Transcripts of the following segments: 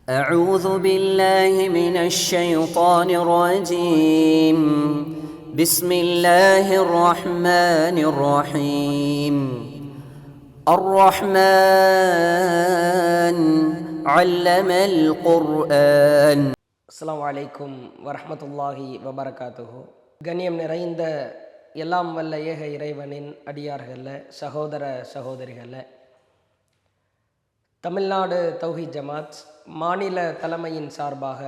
أعوذ بالله من الشيطان الرجيم بسم الله الرحمن الرحيم الرحمن علم القرآن. அஸ்ஸலாமு அலைக்கும் வரஹ்மத்துல்லாஹி வபரகாத்துஹு. கண்ணியம் நிறைந்த எல்லாம் வல்ல ஏக இறைவனின் அடியார்கள சகோதர சகோதரிகள, தமிழ்நாடு தௌஹீத் ஜமாத் மாநில தலைமையின் சார்பாக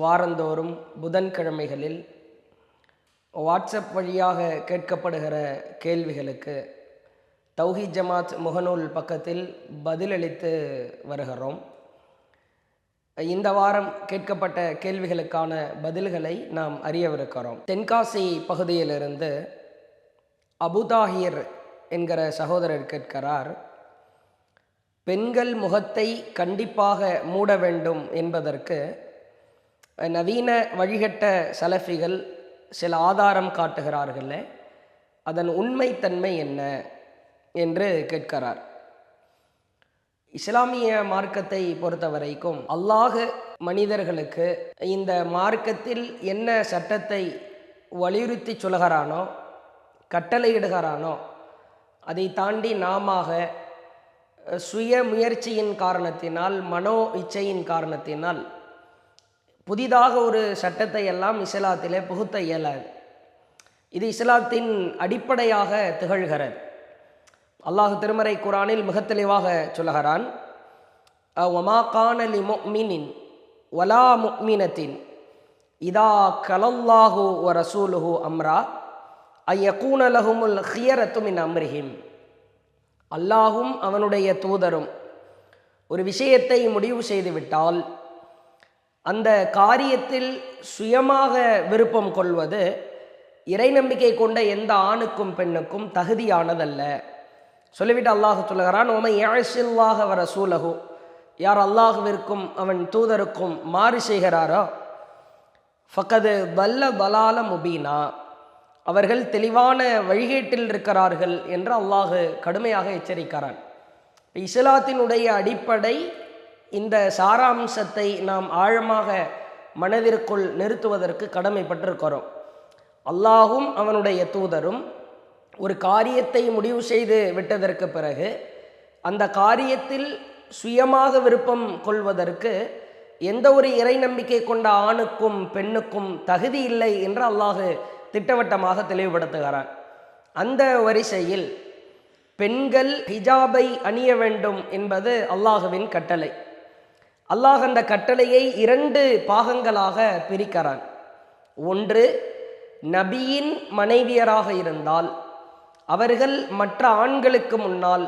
வாரந்தோறும் புதன்கிழமைகளில் வாட்ஸ்அப் வழியாக கேட்கப்படுகிற கேள்விகளுக்கு தௌஹீத் ஜமாத் முகநூல் பக்கத்தில் பதிலளித்து வருகிறோம். இந்த வாரம் கேட்கப்பட்ட கேள்விகளுக்கான பதில்களை நாம் அறியவிருக்கிறோம். தென்காசி பகுதியிலிருந்து அபுதாஹிர் என்கிற சகோதரர் கேட்கிறார், பெண்கள் முகத்தை கண்டிப்பாக மூட வேண்டும் என்பதற்கு நவீன வழிகட்ட சலஃபிகள் சில ஆதாரம் காட்டுகிறார்கள், அதன் உண்மைத்தன்மை என்ன என்று கேட்கிறார். இஸ்லாமிய மார்க்கத்தை பொறுத்த வரைக்கும் அல்லாஹ் மனிதர்களுக்கு இந்த மார்க்கத்தில் என்ன சட்டத்தை வலியுறுத்தி சொல்கிறானோ, கட்டளையிடுகிறானோ, அதை தாண்டி நாம சுய முயற்சியின் காரணத்தினால், மனோ இச்சையின் காரணத்தினால் புதிதாக ஒரு சட்டத்தை எல்லாம் இஸ்லாத்திலே புகுத்த இயலாது. இது இஸ்லாத்தின் அடிப்படையாக திகழ்கிறது. அல்லாஹ் திருமறை குரானில் மிக தெளிவாக சொல்கிறான், வமா கான லி முஃமினின் வலா முஃமினத்தின் இதா கலல்லாஹு வ ரசூலுஹு அம்ரா அய்யகூன லஹுமுல் ஹியரத்து மின் அம்ரிஹிம். அல்லாஹும் அவனுடைய தூதரும் ஒரு விஷயத்தை முடிவு செய்துவிட்டால் அந்த காரியத்தில் சுயமாக விருப்பம் கொள்வது இறை நம்பிக்கை கொண்ட எந்த ஆணுக்கும் பெண்ணுக்கும் தகுதியானதல்ல சொல்லிவிட்டு அல்லாஹ் சொல்லுகிறான், ஒமை யஅஸில்லாஹ வ ரசூலஹு, யார் அல்லாஹுவிற்கும் அவன் தூதருக்கும் மாறு செய்கிறாரோ ஃபக்கது வல்ல பலால முபீனா, அவர்கள் தெளிவான வழிகேட்டில் இருக்கிறார்கள் என்று அல்லாஹ் கடுமையாக எச்சரிக்கிறான். இஸ்லாத்தினுடைய அடிப்படை இந்த சாராம்சத்தை நாம் ஆழமாக மனதிற்குள் நிறுத்துவதற்கு கடமைப்பட்டிருக்கிறோம். அல்லாஹும் அவனுடைய தூதரும் ஒரு காரியத்தை முடிவு செய்து விட்டதற்கு பிறகு அந்த காரியத்தில் சுயமாக விருப்பம் கொள்வதற்கு எந்த ஒரு இறை நம்பிக்கை கொண்ட ஆணுக்கும் பெண்ணுக்கும் தகுதி இல்லை என்று அல்லாஹ் திட்டவட்டமாக தெளிவுபடுத்துகிறான். அந்த வரிசையில் பெண்கள் ஹிஜாபை அணிய வேண்டும் என்பது அல்லாஹுவின் கட்டளை. அல்லாஹ் அந்த கட்டளையை 2 பாகங்களாக பிரிக்கிறான். ஒன்று, நபியின் மனைவியராக இருந்தால் அவர்கள் மற்ற ஆண்களுக்கு முன்னால்,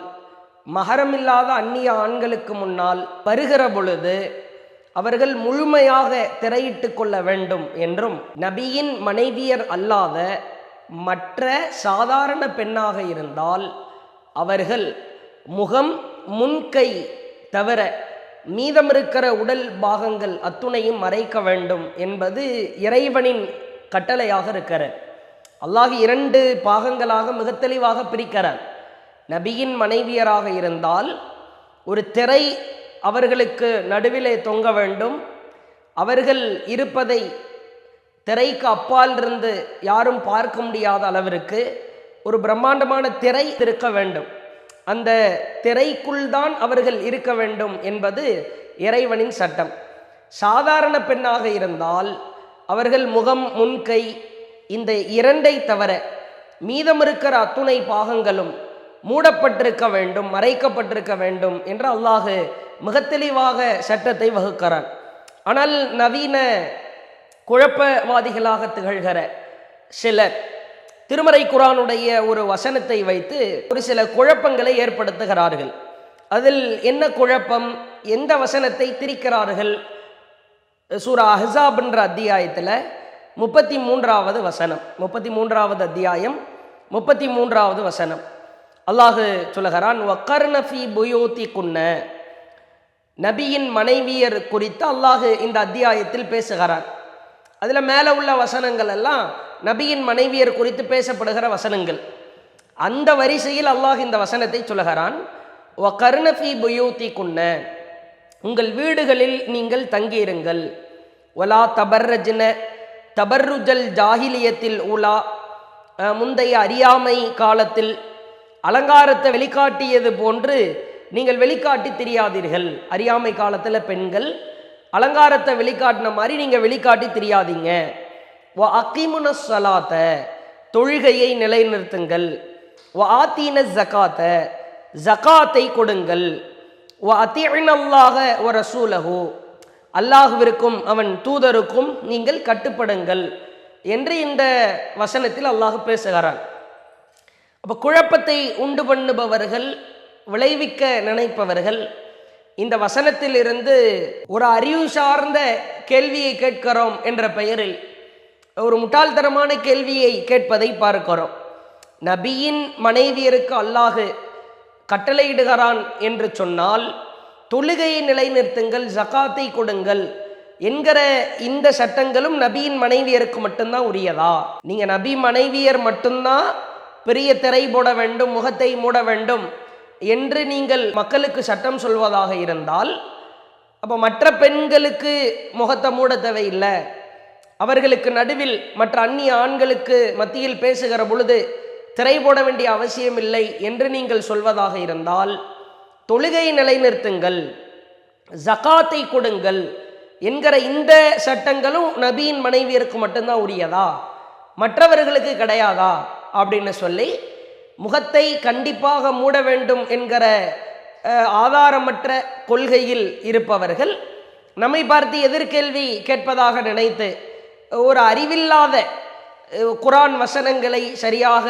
மஹரமில்லாத அந்நிய ஆண்களுக்கு முன்னால் வருகிற பொழுது அவர்கள் முழுமையாக திரையிட்டு கொள்ள வேண்டும் என்றும், நபியின் மனைவியர் அல்லாத மற்ற சாதாரண பெண்ணாக இருந்தால் அவர்கள் முகம், முன்கை தவிர மீதமிருக்கிற உடல் பாகங்கள் அத்துணையும் மறைக்க வேண்டும் என்பது இறைவனின் கட்டளையாக இருக்கிறது. அல்லாஹ் 2 பாகங்களாக மிக தெளிவாக பிரிக்கிறார். நபியின் மனைவியராக இருந்தால் ஒரு திரை அவர்களுக்கு நடுவிலே தொங்க வேண்டும். அவர்கள் இருப்பதை திரைக்கு அப்பால் இருந்து யாரும் பார்க்க முடியாத அளவிற்கு ஒரு பிரம்மாண்டமான திரை இருக்க வேண்டும். அந்த திரைக்குள் தான் அவர்கள் இருக்க வேண்டும் என்பது இறைவனின் சட்டம். சாதாரண பெண்ணாக இருந்தால் அவர்கள் முகம், முன்கை இந்த 2ஐ தவிர மீதமிருக்கிற அத்துணை பாகங்களும் மூடப்பட்டிருக்க வேண்டும், மறைக்கப்பட்டிருக்க வேண்டும் என்று அல்லாஹ் மிக தெளிவாக சட்டத்தை வகுக்கிறான். ஆனால் நவீன குழப்பவாதிகளாக திகழ்கிற சிலர் திருமறை குரானுடைய ஒரு வசனத்தை வைத்து ஒரு சில குழப்பங்களை ஏற்படுத்துகிறார்கள். அதில் என்ன குழப்பம்? எந்த வசனத்தை திரிக்கிறார்கள்? சூரா அஹ்ஸாப் என்ற அத்தியாயத்தில் 33வது வசனம், 33வது அத்தியாயம் 33வது வசனம் அல்லாஹ் சொல்லுகிறான், வக்கர்ன ஃபீ புயூதிகுன்ன. நபியின் மனைவியர் குறித்து அல்லாஹ் இந்த அத்தியாயத்தில் பேசுகிறான். அதில் மேலே உள்ள வசனங்கள் எல்லாம் நபியின் மனைவியர் குறித்து பேசப்படுகிற வசனங்கள். அந்த வரிசையில் அல்லாஹ் இந்த வசனத்தை சொல்லுகிறான், வகர்ன ஃபீ புயூதிகுன்ன, உங்கள் வீடுகளில் நீங்கள் தங்கியிருங்கள். ஒலா தபர்ரஜ்ன தபர்ருஜல் ஜாஹிலியத்தில் உலா, முந்தைய அறியாமை காலத்தில் அலங்காரத்தை வெளிக்காட்டியது போன்று நீங்கள் வெளிக்காட்டி தெரியாதீர்கள். அறியாமை காலத்தில் பெண்கள் அலங்காரத்தை வெளிக்காட்டின மாதிரி நீங்கள் வெளிக்காட்டி தெரியாதீங்க. வ அகீமுன ஸலாத்த, தொழுகையை நிலைநிறுத்துங்கள். வ ஆத்தீன ஜகாத்த, ஜகாத்தை கொடுங்கள். வ அத்தீஅல்லாஹ வ ரசூலஹு, அல்லாஹ்விற்கும் அவன் தூதருக்கும் நீங்கள் கட்டுப்படுங்கள் என்று இந்த வசனத்தில் அல்லாஹ் பேசுகிறான். அப்போ குழப்பத்தை உண்டு பண்ணுபவர்கள், விளைவிக்க நினைப்பவர்கள் இந்த வசனத்திலிருந்து ஒரு அறிவு சார்ந்த கேள்வியை கேட்கிறோம் என்ற பெயரில் ஒரு முட்டாள்தனமான கேள்வியை கேட்பதை பார்க்கிறோம். நபியின் மனைவியருக்கு அல்லாஹ் கட்டளையிடுகிறான் என்று சொன்னால் தொழுகையை நிலைநிறுத்துங்கள், ஜகாத்தை கொடுங்கள் என்கிற இந்த சட்டங்களும் நபியின் மனைவியருக்கு மட்டும்தான் உரியதா? நீங்க நபி மனைவியர் மட்டும்தான் பெரிய திரை போட வேண்டும், முகத்தை மூட வேண்டும் என்று நீங்கள் மக்களுக்கு சட்டம் சொல்வதாக இருந்தால், அப்போ மற்ற பெண்களுக்கு முகத்தை மூட தேவையில்லை, அவர்களுக்கு நடுவில் மற்ற அந்நிய ஆண்களுக்கு மத்தியில் பேசுகிற பொழுது திரை போட வேண்டிய அவசியம் இல்லை என்று நீங்கள் சொல்வதாக இருந்தால், தொழுகை நிலைநிறுத்துங்கள், ஜகாத்தை கொடுங்கள் என்கிற இந்த சட்டங்களும் நபியின் மனைவியருக்கு மட்டும்தான் உரியதா, மற்றவர்களுக்கு கிடையாதா அப்படின்னு சொல்லி முகத்தை கண்டிப்பாக மூட வேண்டும் என்கிற ஆதாரமற்ற கொள்கையில் இருப்பவர்கள் நம்மை பார்த்து எதிர்கேள்வி கேட்பதாக நினைத்து ஒரு அறிவில்லாத குர்ஆன் வசனங்களை சரியாக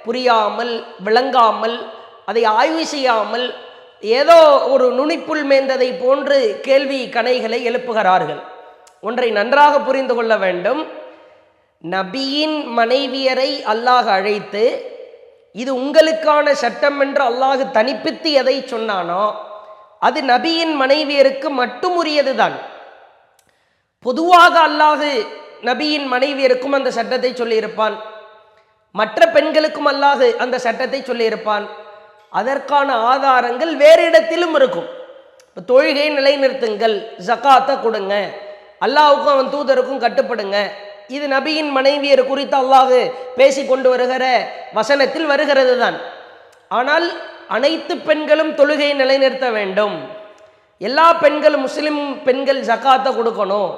புரியாமல், விளங்காமல், அதை ஆய்வு செய்யாமல் ஏதோ ஒரு நுனிப்புல் மேய்ந்ததை போன்று கேள்வி கணைகளை எழுப்புகிறார்கள். ஒன்றை நன்றாக புரிந்து கொள்ள வேண்டும். நபியின் மனைவியரை அல்லாஹ் அழைத்து இது உங்களுக்கான சட்டம் என்று அல்லாஹ் தனிப்பித்து எதை சொன்னானோ அது நபியின் மனைவியருக்கு மட்டும் உரியதுதான். பொதுவாக அல்லாஹ் நபியின் மனைவியருக்கும் அந்த சட்டத்தை சொல்லியிருப்பான், மற்ற பெண்களுக்கும் அல்லாஹ் அந்த சட்டத்தை சொல்லியிருப்பான். அதற்கான ஆதாரங்கள் வேறு இடத்திலும் இருக்கும். தொழுகை நிலைநிறுத்துங்கள், ஜகாத்தை கொடுங்க, அல்லாஹ்வுக்கும் அவன் தூதருக்கும் கட்டுப்படுங்க, இது நபியின் மனைவியர் குறித்து அல்லாஹ் பேசி கொண்டு வருகிற வசனத்தில் வருகிறது தான். ஆனால் அனைத்து பெண்களும் தொழுகையை நிலைநிறுத்த வேண்டும், எல்லா பெண்களும், முஸ்லிம் பெண்கள் ஜகாத்தை கொடுக்கணும்,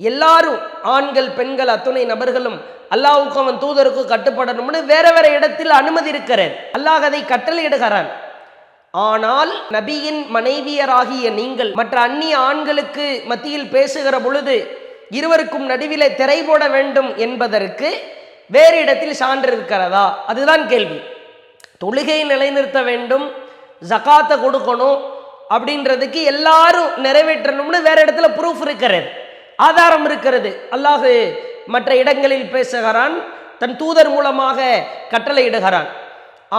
எல்லாரும் ஆண்கள் பெண்கள் அத்துணை நபர்களும் அல்லாஹ்வுக்கும் அவன் தூதருக்கும் கட்டுப்படணும்னு வேற வேற இடத்தில் அனுமதி இருக்கிறது. அல்லாஹ் அதை கட்டளையிடுகிறான். ஆனால் நபியின் மனைவியராகிய நீங்கள் மற்ற அந்நிய ஆண்களுக்கு மத்தியில் பேசுகிற பொழுது இருவருக்கும் நடுவிலே திரை போட வேண்டும் என்பதற்கு வேறு இடத்தில் சான்று இருக்கிறதா? அதுதான் கேள்வி. தொழுகையை நிலைநிறுத்த வேண்டும், ஜகாத்தை கொடுக்கணும் அப்படின்றதுக்கு எல்லாரும் நிறைவேற்றணும்னு வேற இடத்துல ப்ரூஃப் இருக்கிறது, ஆதாரம் இருக்கிறது. அல்லாஹ் மற்ற இடங்களில் பேசுகிறான், தன் தூதர் மூலமாக கட்டளையிடுகிறான்.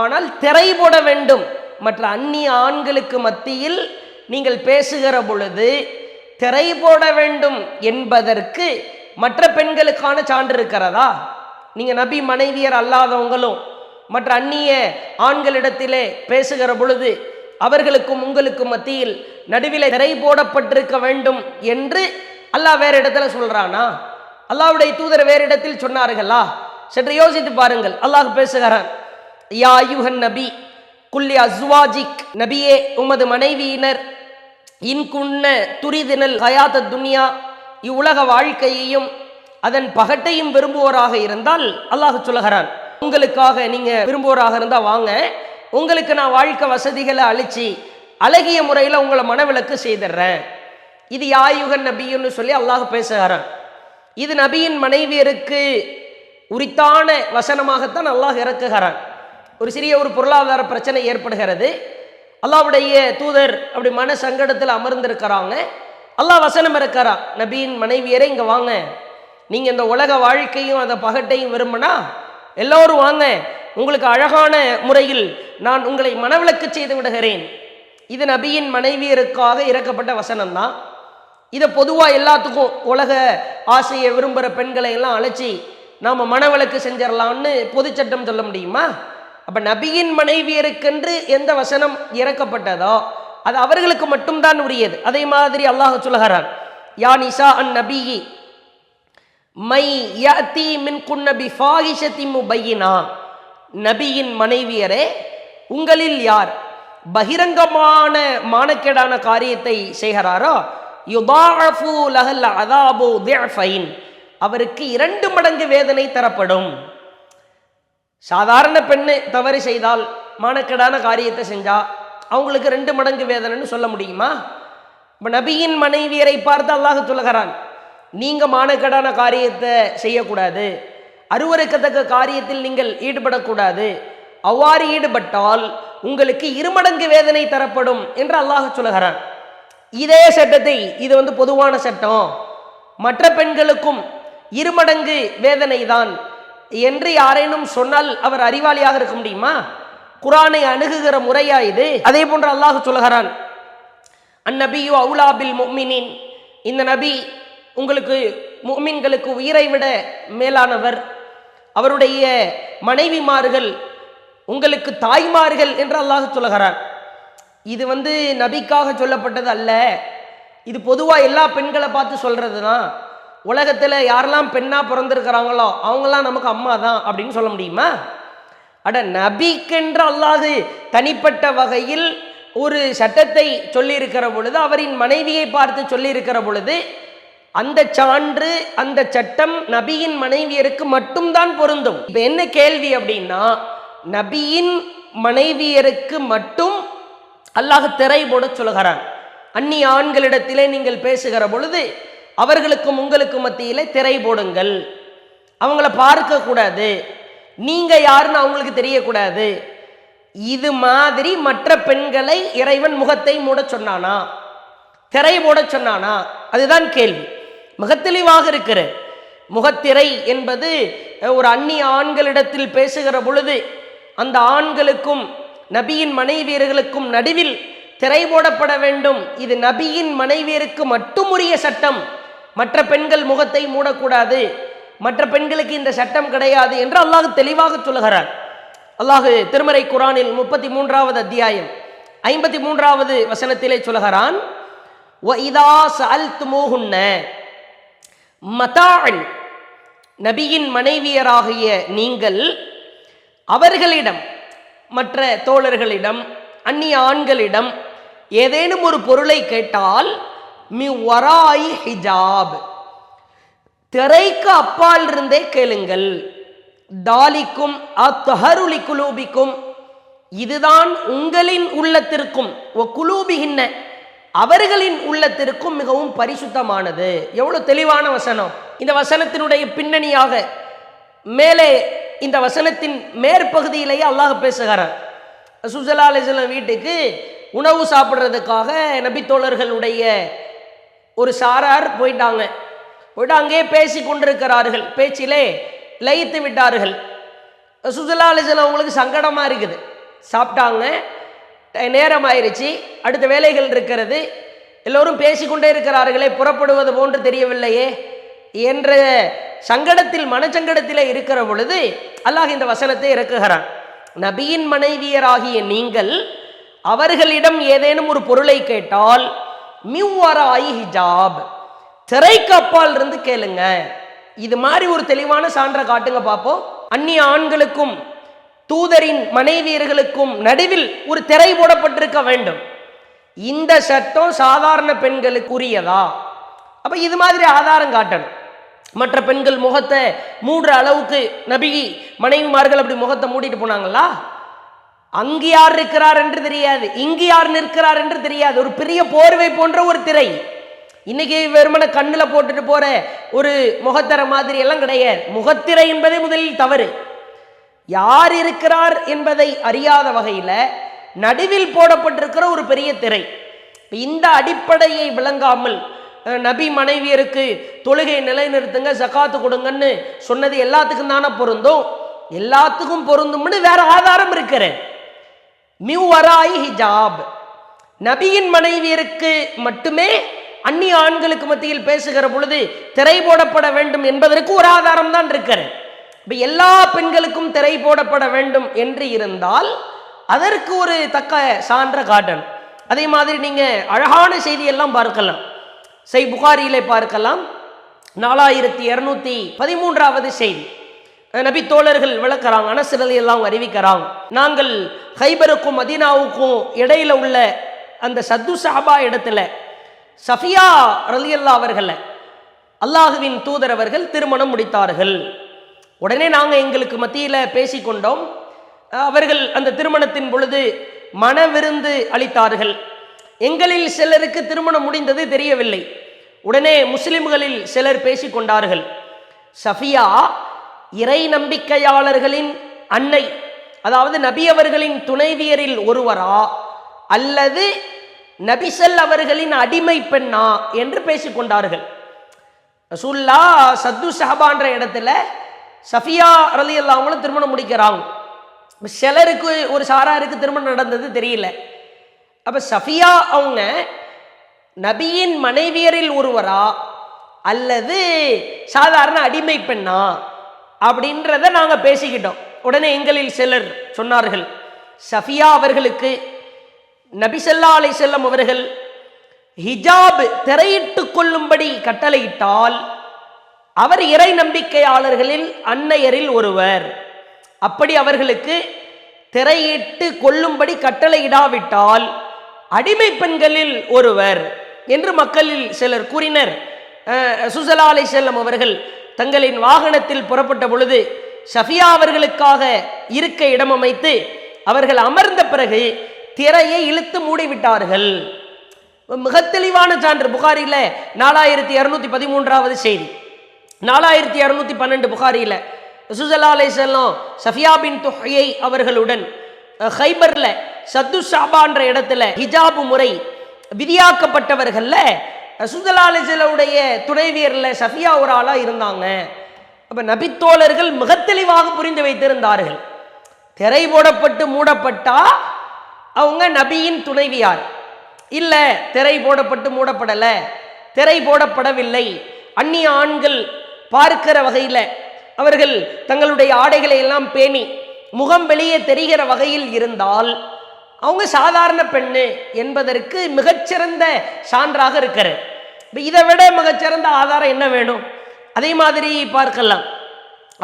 ஆனால் திரை போட வேண்டும், மற்ற அந்நிய ஆண்களுக்கு மத்தியில் நீங்கள் பேசுகிற பொழுது திரை போட வேண்டும் என்பதற்கு மற்ற பெண்களுக்கான சான்று இருக்கிறதா? நீங்க நபி மனைவியர் அல்லாதவங்களும் மற்ற அந்நிய ஆண்களிடத்திலே பேசுகிற பொழுது அவர்களுக்கும் உங்களுக்கும் மத்தியில் நடுவிலே திரை போடப்பட்டிருக்க வேண்டும் என்று அல்லாஹ் வேற இடத்துல சொல்றானா? அல்லாஹ்வுடைய தூதர் வேறு இடத்தில் சொன்னார்களா? சற்று யோசித்து பாருங்கள். அல்லாஹ் பேசுகிறான், யா அய்யுஹன் நபி குல்லி அஸ்வாஜிக், நபியே உமது மனைவியினர், இன்குன்ன துரிதினல் ஹயாத் துன்யா, இவ்வுலக வாழ்க்கையையும் அதன் பகட்டையும் விரும்புவோராக இருந்தால், அல்லாஹ் சொல்லுகிறான், உங்களுக்காக நீங்க விரும்புவோராக இருந்தா வாங்க, உங்களுக்கு நான் வாழ்க்கை வசதிகளை அழிச்சு அழகிய முறையில் உங்களை மனவிலக்கு செய்திடுறேன். இது யாயுகன் நபின்னு சொல்லி அல்லாஹ் பேசுகிறான். இது நபியின் மனைவியருக்கு உரித்தான வசனமாகத்தான் அல்லாஹ் இறக்குகிறான். ஒரு சிறிய ஒரு பொருளாதார பிரச்சனை ஏற்படுகிறது, அல்லாஹ்வுடைய தூதர் அப்படி மன சங்கடத்தில் அமர்ந்திருக்கிறாங்க. அல்லாஹ் வசனம் இருக்கிறான், நபியின் மனைவியரே இங்கே வாங்க, நீங்கள் இந்த உலக வாழ்க்கையும் அந்த பகட்டையும் விரும்பினா எல்லோரும் வாங்க, உங்களுக்கு அழகான முறையில் நான் உங்களை மனவிலக்கு செய்து விடுகிறேன். இது நபியின் மனைவியருக்காக இறக்கப்பட்ட வசனம் தான். இதை பொதுவாக எல்லாத்துக்கும் உலக ஆசையை விரும்புகிற பெண்களை எல்லாம் அழைச்சி நாம் மனவிலக்கு செஞ்சிடலான்னு பொது சட்டம் சொல்ல முடியுமா? அப்போ நபியின் மனைவியருக்கென்று எந்த வசனம் இறக்கப்பட்டதோ அது அவர்களுக்கு மட்டும்தான் உரியது. அதே மாதிரி அல்லாஹ் சொல்கிறான், யா நிசா அன் நபியி மை யஅதி மின்குன்ன பிஃபாஹிஷத்தின் முபையினா, நபியின் மனைவியரே உங்களில் யார் பகிரங்கமான மானக்கேடான காரியத்தை செய்கிறாரோ யுதாஅஃபு லஹல் அஸாபு திஃபைன், அவருக்கு 2 மடங்கு வேதனை தரப்படும். சாதாரண பெண்ணு தவறு செய்தால், மானக்கேடான காரியத்தை செஞ்சா அவங்களுக்கு 2 மடங்கு வேதனைன்னு சொல்ல முடியுமா? இப்போ நபியின் மனைவியரை பார்த்து அல்லாஹ் சொல்லுகிறான், நீங்க மானக்கேடான காரியத்தை செய்யக்கூடாது, அருவருக்கத்தக்க காரியத்தில் நீங்கள் ஈடுபடக்கூடாது, அவ்வாறு ஈடுபட்டால் உங்களுக்கு 2 மடங்கு வேதனை தரப்படும் என்று அல்லாஹ் சொல்லுகிறான். இதே சட்டத்தை, இது பொதுவான சட்டம், மற்ற பெண்களுக்கும் 2 மடங்கு வேதனை தான் என்று யாரேனும் சொன்னால் அவர் அறிவாளியாக இருக்க முடியுமா? குர்ஆனை அணுகுகிற முறையா இது? அதே போன்று அல்லாஹ் சொல்லுகிறான், அந்நபியு அவுலா பில் முஃமினீன், இந்த நபி உங்களுக்கு முஃமின்களுக்கு உயிரை விட மேலானவர், அவருடைய மனைவிமார்கள் உங்களுக்கு தாய்மார்கள் என்று அல்லாஹ் சொல்லுகிறான். இது நபிக்காக சொல்லப்பட்டது அல்ல, இது பொதுவாக எல்லா பெண்களை பார்த்து சொல்றது தான். உலகத்தில் யாரெல்லாம் பெண்ணா பிறந்திருக்கிறாங்களோ அவங்களாம் நமக்கு அம்மா தான் அப்படின்னு சொல்ல முடியுமா? அட, நபிக்கென்று அல்லாஹ் தனிப்பட்ட வகையில் ஒரு சட்டத்தை சொல்லியிருக்கிற பொழுது, அவரின் மனைவியை பார்த்து சொல்லியிருக்கிற பொழுது, அந்த சான்று, அந்த சட்டம் நபியின் மனைவியருக்கு மட்டும்தான் பொருந்தும். இப்ப என்ன கேள்வி அப்படின்னா, நபியின் மனைவியருக்கு மட்டும் அல்லாஹ் திரை போட சொல்லுகிறான். அந்நிய ஆண்களிடத்திலே நீங்கள் பேசுகிற பொழுது அவர்களுக்கும் உங்களுக்கு மத்தியிலே திரை போடுங்கள், அவங்கள பார்க்க கூடாது, நீங்க யாருன்னு அவங்களுக்கு தெரியக்கூடாது. இது மாதிரி மற்ற பெண்களை இறைவன் முகத்தை மூட சொன்னானா, திரை போட சொன்னானா? அதுதான் கேள்வி. மிக தெளிவாக இருக்கிற முகத்திரை என்பது ஒரு அந்நிய ஆண்களிடத்தில் பேசுகிற பொழுது அந்த ஆண்களுக்கும் நபியின் மனைவியர்களுக்கும் நடுவில் திரை போடப்பட வேண்டும். இது நபியின் மனைவியருக்கு மட்டும் உரிய சட்டம், மற்ற பெண்கள் முகத்தை மூடக்கூடாது, மற்ற பெண்களுக்கு இந்த சட்டம் கிடையாது என்று அல்லாஹ் தெளிவாக சொல்லுகிறார். அல்லாஹ் திருமறை குர்ஆனில் 33வது அத்தியாயம் 53வது வசனத்திலே சொல்லுகிறான், வஇதா சஅல்துமூஹுன்ன மதாஅன், நபியின் மனைவியராகிய நீங்கள் அவர்களிடம், மற்ற தோழர்களிடம், அந்நிய ஆண்களிடம் ஏதேனும் ஒரு பொருளை கேட்டால் மி வராயி ஹிஜாப், திரைக்கு அப்பால் இருந்தே கேளுங்கள். தாலிக்கும் அத்ஹருலி குலூபிக்கும், இதுதான் உங்களின் உள்ளத்திற்கும், ஒ குலூபிஹின்ன, அவர்களின் உள்ளத்திற்கும் மிகவும் பரிசுத்தமானது. எவ்வளவு தெளிவான வசனம்! இந்த வசனத்தினுடைய பின்னணியாக மேலே இந்த வசனத்தின் மேற்பகுதியிலேயே அல்லாஹ் பேசுகிறார். ரசூலுல்லாஹி அலைஹி வஸல்லம் வீட்டுக்கு உணவு சாப்பிட்றதுக்காக நபித்தோழர்களுடைய ஒரு சாரார் போயிட்டு அங்கே பேசி கொண்டிருக்கிறார்கள். பேச்சிலே லயித்து விட்டார்கள். ரசூலுல்லாஹி அலைஹி வஸல்லம் அவங்களுக்கு சங்கடமாக இருக்குது. சாப்பிட்டாங்க, நேரம் ஆயிடுச்சு, அடுத்த வேலைகள் இருக்கிறது, எல்லோரும் பேசிக்கொண்டே இருக்கிறார்களே, புறப்படுவது போன்று தெரியவில்லையே என்ற சங்கடத்தில், மனச்சங்கடத்திலே இருக்கிற பொழுது அல்லாஹ் இந்த வசனத்தை இறக்குகிறான். நபியின் மனைவியராகிய நீங்கள் அவர்களிடம் ஏதேனும் ஒரு பொருளை கேட்டால் மிவ்வராயி ஹிஜாப், திரைக்கு அப்பால் இருந்து கேளுங்க. இது மாதிரி ஒரு தெளிவான சான்ற காட்டுங்க பார்ப்போம். அந்நிய ஆண்களுக்கும் தூதரின் மனைவியர்களுக்கும் நடுவில் ஒரு திரை போடப்பட்டிருக்க வேண்டும். இந்த சட்டம் சாதாரண பெண்களுக்கு உரியதா? அப்ப இது மாதிரி ஆதாரம் காட்டணும். மற்ற பெண்கள் முகத்தை மூடுற அளவுக்கு நபி மனைவிமார்கள் அப்படி முகத்தை மூடிட்டு போனாங்களா? அங்கு யார் இருக்கிறார் என்று தெரியாது, இங்கு யார் நிற்கிறார் என்று தெரியாது. ஒரு பெரிய போர்வை போன்ற ஒரு திரை. இன்னைக்கு வெறுமன கண்ணுல போட்டுட்டு போற ஒரு முகத்திரை மாதிரி எல்லாம் கிடையாது. முகத்திரை என்பதே முதலில் தவறு. யார் இருக்கிறார் என்பதை அறியாத வகையில நடுவில் போடப்பட்டிருக்கிற ஒரு பெரிய திரை. இந்த அடிப்படையை விளங்காமல் நபி மனைவியருக்கு தொழுகை நிலைநிறுத்துங்க, ஜகாத்து கொடுங்கன்னு சொன்னது எல்லாத்துக்கும் தானே பொருந்தும்? எல்லாத்துக்கும் பொருந்தும்னு வேற ஆதாரம் இருக்கிற மிவ்வராயி ஹிஜாப், நபியின் மனைவியருக்கு மட்டுமே அந்நிய ஆண்களுக்கு மத்தியில் பேசுகிற பொழுது திரை போடப்பட வேண்டும் என்பதற்கு ஒரு ஆதாரம் தான் இருக்கிற. இப்ப எல்லா பெண்களுக்கும் திரை போடப்பட வேண்டும் என்று இருந்தால் அதற்கு ஒரு தக்க சான்ற காட்டணும். அதே மாதிரி நீங்க அழகான செய்தியெல்லாம் பார்க்கலாம். புகாரியிலே பார்க்கலாம். 4213வது செய்தி. நபி தோழர்கள் விளக்குறாங்க, அனஸ் ரலியல்லாஹு அறிவிக்கிறாங்க, நாங்கள் ஹைபருக்கும் மதீனாவுக்கும் இடையில உள்ள அந்த சத்து சஹாபா இடத்துல சஃபியா ரலியல்லாஹு அவர்களை அல்லாஹுவின் தூதர் அவர்கள் திருமணம் முடித்தார்கள். உடனே நாங்கள் எங்களுக்கு மத்தியில் பேசிக்கொண்டோம். அவர்கள் அந்த திருமணத்தின் பொழுது மணவிருந்து அளித்தார்கள். எங்களில் சிலருக்கு திருமணம் முடிந்தது தெரியவில்லை. உடனே முஸ்லிம்களில் சிலர் பேசிக்கொண்டார்கள், சஃபியா இறை நம்பிக்கையாளர்களின் அன்னை, அதாவது நபி அவர்களின் துணைவியரில் ஒருவரா அல்லது நபிசல் அவர்களின் அடிமை பெண்ணா என்று பேசிக்கொண்டார்கள். ரசூல்லா சத்து சஹாபான்ற இடத்துல சஃபியா ரலியல்லாஹு அவங்களும் திருமணம் முடிக்கிறாங்க. சிலருக்கு ஒரு சாராருக்கு திருமணம் நடந்தது தெரியல. அப்ப சஃபியா அவங்க நபியின் மனைவியரில் ஒருவரா அல்லது சாதாரண அடிமை பெண்ணா அப்படின்றத நாங்க பேசிக்கிட்டோம். உடனே எங்களில் சிலர் சொன்னார்கள், சஃபியா அவர்களுக்கு நபி ஸல்லல்லாஹு அலைஹி வஸல்லம் அவர்கள் ஹிஜாப் திரையிட்டு கொள்ளும்படி கட்டளையிட்டால் அவர் இறை நம்பிக்கையாளர்களில் அன்னையரில் ஒருவர். அப்படி அவர்களுக்கு திரையிட்டு கொள்ளும்படி கட்டளையிடாவிட்டால் அடிமை பெண்களில் ஒருவர் என்று மக்களில் சிலர் கூறினர். ரசூல் ஸல்லல்லாஹு அலைஹி வஸல்லம் அவர்கள் தங்களின் வாகனத்தில் புறப்பட்ட பொழுது சஃபியா அவர்களுக்காக இருக்க இடம் அமைத்து அவர்கள் அமர்ந்த பிறகு திரையை இழுத்து மூடிவிட்டார்கள். மிக தெளிவான சான்று புகாரில 4213வது செய்தி. 4212 புகாரில ரசூல் ஸல்லல்லாஹு அலைஹி வஸல்லம் சஃபியா பின்த் ஹுயை அவர்களுடன் ஹைபர்ல சத்து ஷாபான்ற இடத்துல ஹிஜாப் முறை விதியாக்கப்பட்டவர்கள்ல ரசூல் ஸல்லல்லாஹு அலைஹி வஸல்லுடைய துணைவியர்ல சஃபியா ஒரு ஆளா இருந்தாங்க. அப்ப நபித்தோழர்கள் மிக தெளிவாக புரிந்து வைத்திருந்தார்கள், திரை போடப்பட்டு மூடப்பட்டா அவங்க நபியின் துணைவியார், இல்ல திரை போடப்பட்டு மூடப்படல, திரை போடப்படவில்லை, அந்நிய ஆண்கள் பார்க்கிற வகையில அவர்கள் தங்களுடைய ஆடைகளை எல்லாம் பேணி முகம் வெளியே தெரிகிற வகையில் இருந்தால் அவங்க சாதாரண பெண்ணு என்பதற்கு மிகச்சிறந்த சான்றாக இருக்கிறது. இதை விட மிகச்சிறந்த ஆதாரம் என்ன வேணும்? அதே மாதிரி பார்க்கலாம்,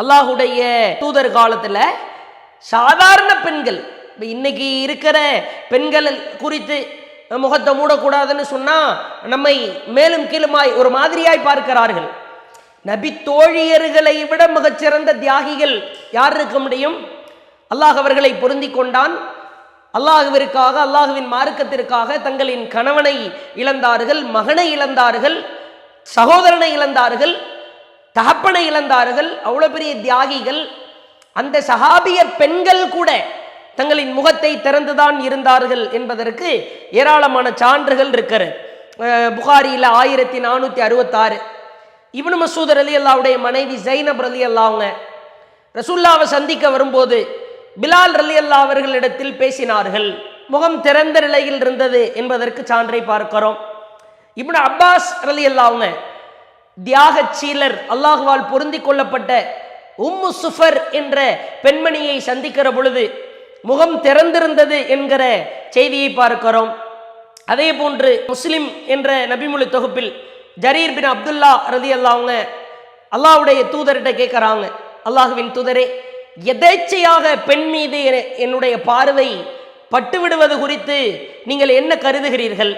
அல்லாஹுடைய தூதர் காலத்துல சாதாரண பெண்கள், இன்னைக்கு இருக்கிற பெண்கள் குறித்து முகத்தை மூடக்கூடாதுன்னு சொன்னா நம்மை மேலும் கீழுமாய் ஒரு மாதிரியாய் பார்க்கிறார்கள். நபி தோழியர்களை விட மிகச்சிறந்த தியாகிகள் யார் இருக்க முடியும்? அல்லாஹ் அவர்களை பொருந்தி கொண்டான். அல்லாஹுவிற்காக, அல்லாஹுவின் மார்க்கத்திற்காக தங்களின் கணவனை இழந்தார்கள், மகனை இழந்தார்கள், சகோதரனை இழந்தார்கள், தகப்பனை இழந்தார்கள். அவ்வளவு பெரிய தியாகிகள். அந்த சஹாபிய பெண்கள் கூட தங்களின் முகத்தை திறந்துதான் இருந்தார்கள் என்பதற்கு ஏராளமான சான்றுகள் இருக்கிறது. புகாரியில் 1466 இப்னு மஸ்ஊத் ரலியல்லாஹுடைய மனைவி ஜைனப் ரலியல்லாஹு அவங்க ரசூலுல்லாஹ்வை சந்திக்க வரும்போது பிலால் ரலியல்லாஹு அவர்களிடத்தில் பேசினார்கள். முகம் திறந்த நிலையில் இருந்தது என்பதற்கு சான்றை பார்க்கிறோம். இப்னு அப்பாஸ் ரலியல்லாஹு அவங்க தியாகச்சீலர், அல்லாஹ்வால் பொருந்தி கொள்ளப்பட்ட உம்மு சுஃபர் என்ற பெண்மணியை சந்திக்கிற பொழுது முகம் திறந்திருந்தது என்கிற செய்தியை பார்க்கிறோம். அதே போன்று முஸ்லிம் என்ற நபிமொழி தொகுப்பில் ஜரீர் பின் அப்துல்லா ரலியல்லாஹு அவங்க அல்லாஹ்வுடைய தூதர்கிட்ட கேட்கிறாங்க, அல்லாஹுவின் தூதரே, எதேச்சையாக பெண் மீது என்னுடைய பார்வை பட்டுவிடுவது குறித்து நீங்கள் என்ன கருதுகிறீர்கள்?